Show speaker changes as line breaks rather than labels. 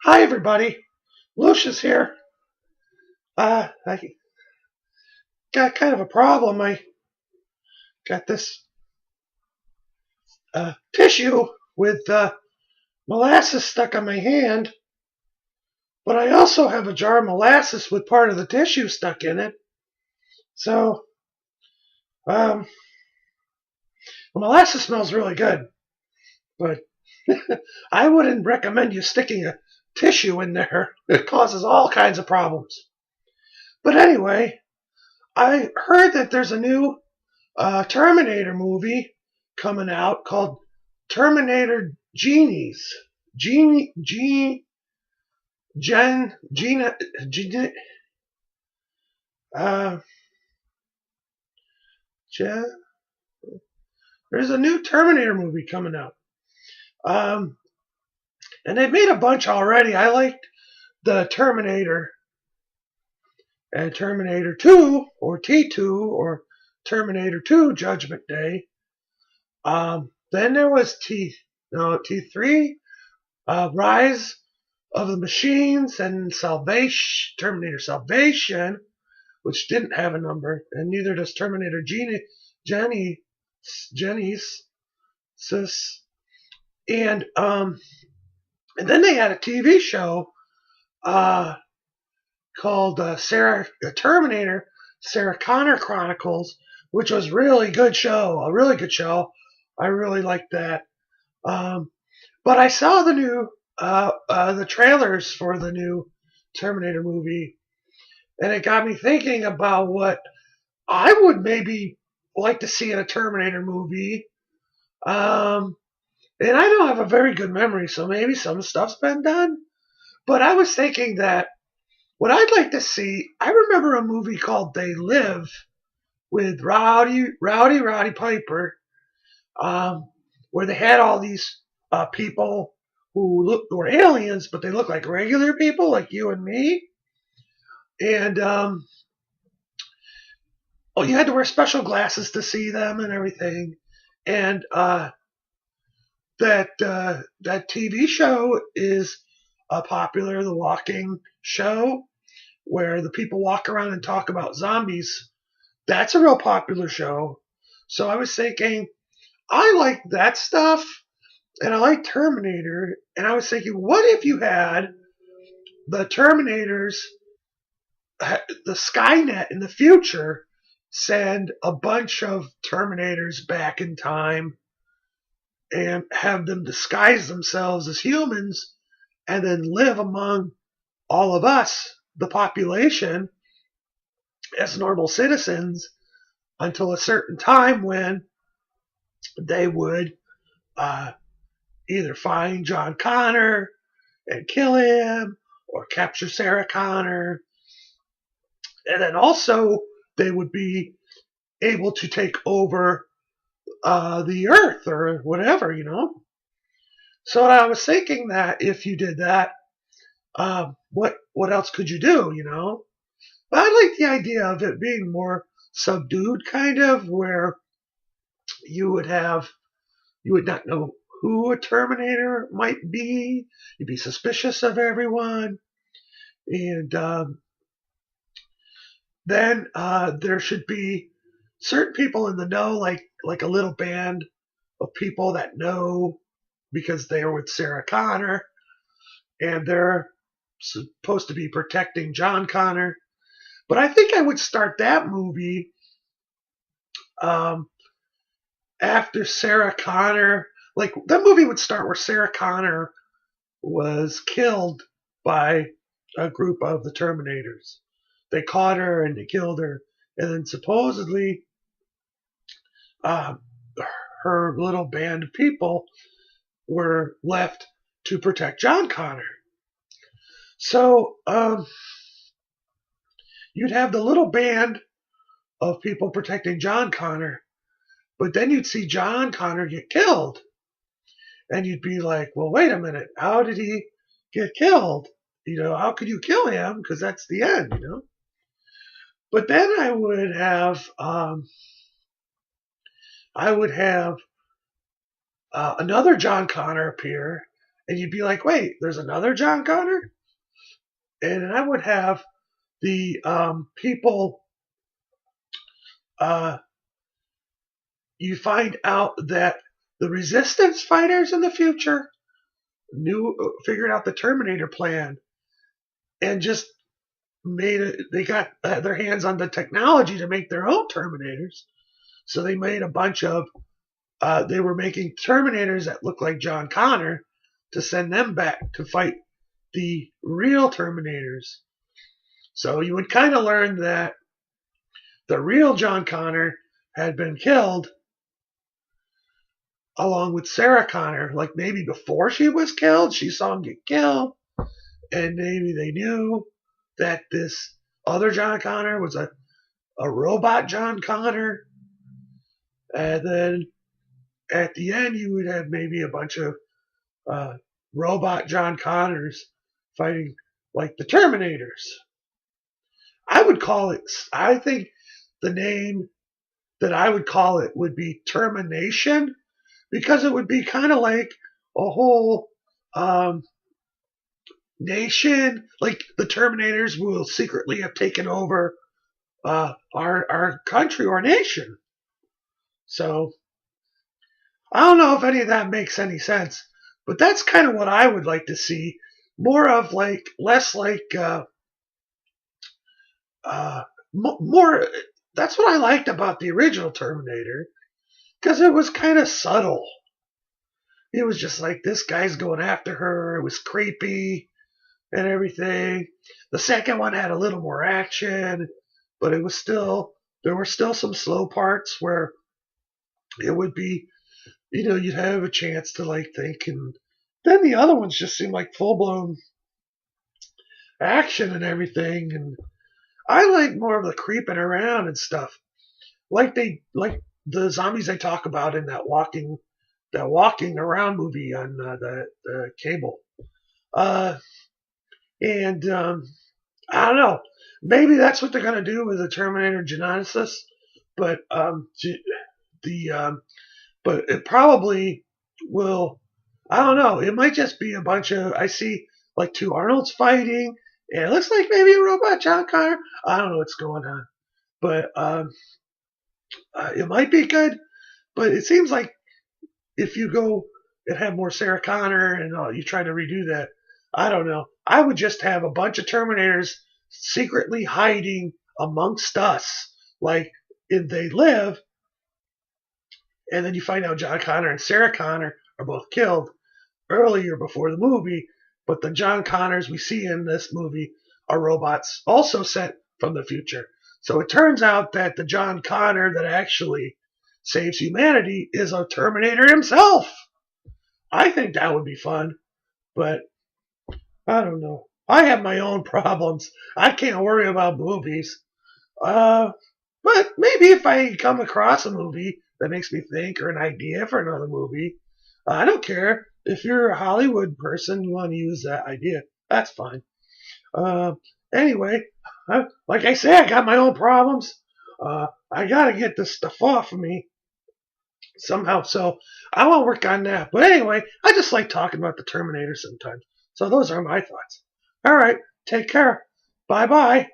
Hi, everybody. Lucius here. I got kind of a problem. I got this tissue with molasses stuck on my hand, but I also have a jar of molasses with part of the tissue stuck in it. So, um, the molasses smells really good, but I wouldn't recommend you sticking a tissue in there. It causes all kinds of problems. But anyway, I heard that there's a new Terminator movie coming out called Terminator Genies. Gina, Gina, uh, Gen, there's a new Terminator movie coming out. Um, and they've made a bunch already. I liked the Terminator and Terminator 2 or T2 or Terminator 2 Judgment Day. Then there was T3, Rise of the Machines and Terminator Salvation, which didn't have a number, and neither does Terminator Genesis. And then they had a TV show uh, called Terminator Sarah Connor Chronicles, which was really good show, a really good show. I really liked that. Um, but I saw the trailers for the new Terminator movie, and it got me thinking about what I would maybe like to see in a Terminator movie. And I don't have a very good memory, so maybe some stuff's been done. But I was thinking that what I'd like to see, I remember a movie called They Live with Rowdy Piper, um, where they had all these people who were aliens, but they looked like regular people, like you and me. And you had to wear special glasses to see them and everything. And that TV show is popular, The Walking Show, where the people walk around and talk about zombies. That's a real popular show. So I was thinking, I like that stuff, and I like Terminator. And I was thinking, what if you had the Terminators, the Skynet in the future, send a bunch of Terminators back in time and have them disguise themselves as humans and then live among all of us, the population, as normal citizens until a certain time when they would uh, either find John Connor and kill him or capture Sarah Connor. And then also they would be able to take over the earth or whatever. So I was thinking that if you did that, what else could you do? But I like the idea of it being more subdued, kind of, where you would have you would not know who a Terminator might be. You'd be suspicious of everyone, and then there should be certain people in the know, like a little band of people that know because they are with Sarah Connor, and they're supposed to be protecting John Connor. But I think I would start that movie um, after Sarah Connor. Like that movie would start where Sarah Connor was killed by a group of the Terminators. They caught her and they killed her, and then supposedly uh, her little band of people were left to protect John Connor. So you'd have the little band of people protecting John Connor, but then you'd see John Connor get killed. And you'd be like, well, wait a minute. How did he get killed? How could you kill him? Because that's the end. But then I would have another John Connor appear, and you'd be like, wait, there's another John Connor? And I would have the people, uh, you find out that the resistance fighters in the future figured out the Terminator plan and just they got their hands on the technology to make their own Terminators. So they made a bunch of, they were making Terminators that looked like John Connor to send them back to fight the real Terminators. So you would kind of learn that the real John Connor had been killed along with Sarah Connor. Like maybe before she was killed, she saw him get killed, and maybe they knew that this other John Connor was a robot John Connor. And then at the end, you would have maybe a bunch of robot John Connors fighting like the Terminators. I think the name that I would call it would be Termination, because it would be kind of like a whole nation, like the Terminators will secretly have taken over our country or nation. So I don't know if any of that makes any sense, but that's kind of what I would like to see. More of like, less like, more. That's what I liked about the original Terminator, because it was kind of subtle. It was just like, this guy's going after her. It was creepy and everything. The second one had a little more action, but it was still, there were still some slow parts where it would be, you'd have a chance to like think, and then the other ones just seemed like full blown action and everything. And I like more of the creeping around and stuff, like the zombies they talk about in that walking around movie on the cable. And I don't know. Maybe that's what they're gonna do with the Terminator Genesis, but but it probably will. I don't know. It might just be a bunch of. I see like two Arnolds fighting, and it looks like maybe a robot John Connor. I don't know what's going on, but it might be good. But it seems like if you go and have more Sarah Connor and you try to redo that, I don't know. I would just have a bunch of Terminators secretly hiding amongst us, like if they live, and then you find out John Connor and Sarah Connor are both killed earlier before the movie, but the John Connors we see in this movie are robots also sent from the future. So it turns out that the John Connor that actually saves humanity is a Terminator himself. I think that would be fun, but I don't know. I have my own problems. I can't worry about movies. But maybe if I come across a movie that makes me think, or an idea for another movie, I don't care. If you're a Hollywood person, you want to use that idea, that's fine. Anyway, like I say, I got my own problems. I gotta get this stuff off of me somehow, so I will work on that. But anyway, I just like talking about the Terminator sometimes. So those are my thoughts. All right, take care. Bye bye.